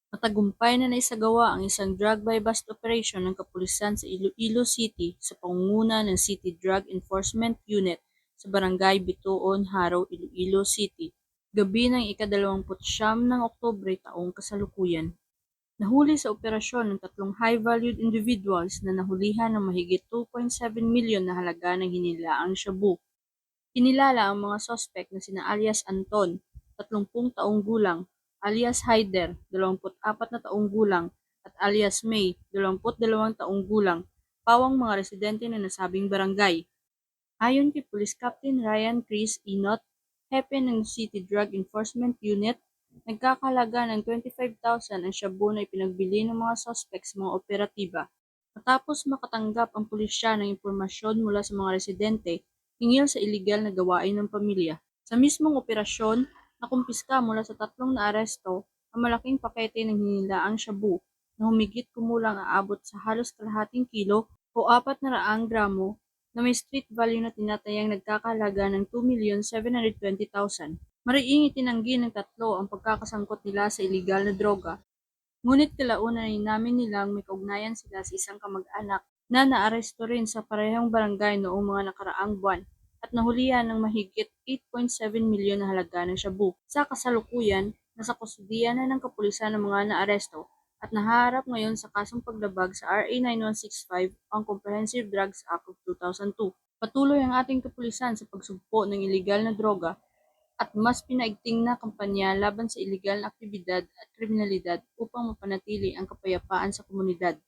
Matagumpay na naisagawa ang isang drug by bust operation ng kapulisan sa Iloilo City sa pangunguna ng City Drug Enforcement Unit sa Barangay Bituon, Haro, Iloilo City, gabi ng ika-29 ng Oktubre taong kasalukuyan. Nahuli sa operasyon ng tatlong high-valued individuals na nahulihan ng mahigit 2.7 milyon na halaga ng hinilaang shabu. Kinilala ang mga sospek na sina alias Anton, 30 taong gulang, alias Haider, 24 na taong gulang, at alias May, 22 taong gulang, pawang mga residente ng nasabing barangay. Ayon kay Police Captain Ryan Chris Inot, hepe ng City Drug Enforcement Unit, nagkakahalaga ng 25,000 ang shabu na ipinagbili ng mga sospek sa mga operatiba. Matapos makatanggap ang pulisya ng impormasyon mula sa mga residente hinggil sa iligal na gawain ng pamilya. Sa mismong operasyon, nakumpiska mula sa tatlong naaresto ang malaking pakete ng hinilaang shabu na humigit kumulang aabot sa halos kalahating kilo o 400 gramo na may street value na tinatayang nagkakahalaga ng 2,720,000. Mariing itinanggi ng tatlo ang pagkakasangkot nila sa iligal na droga. Ngunit kalaunan ay namin nilang may kaugnayan sila sa isang kamag-anak na naaresto rin sa parehong barangay noong mga nakaraang buwan at nahulihan ng mahigit 8.7 milyon na halaga ng shabu. Sa kasalukuyan, nasa kustudiya na ng kapulisan ng mga naaresto at nahaharap ngayon sa kasong paglabag sa RA 9165 ang Comprehensive Drugs Act of 2002. Patuloy ang ating kapulisan sa pagsugpo ng iligal na droga at mas pinaigting na kampanya laban sa iligal na aktibidad at kriminalidad upang mapanatili ang kapayapaan sa komunidad.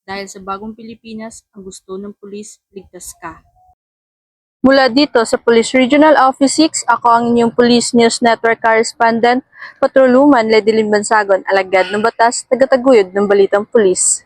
Dahil sa bagong Pilipinas, ang gusto ng pulis, ligtas ka. Mula dito sa Police Regional Office 6, ako ang inyong Police News Network Correspondent, Patroluman Ledilin Bansagon, alagad ng batas, tagataguyod ng Balitang Pulis.